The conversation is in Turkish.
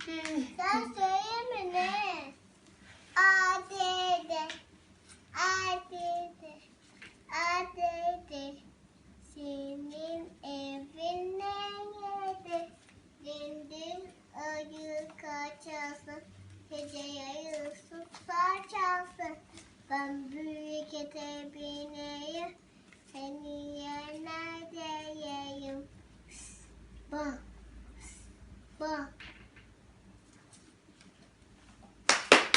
Sen söyleme ne? Adede. Adede. Adede. Senin evin nerede? Dindin ayı kaçarsın. Gece yarısı saçarsın. Ben büyük eteğine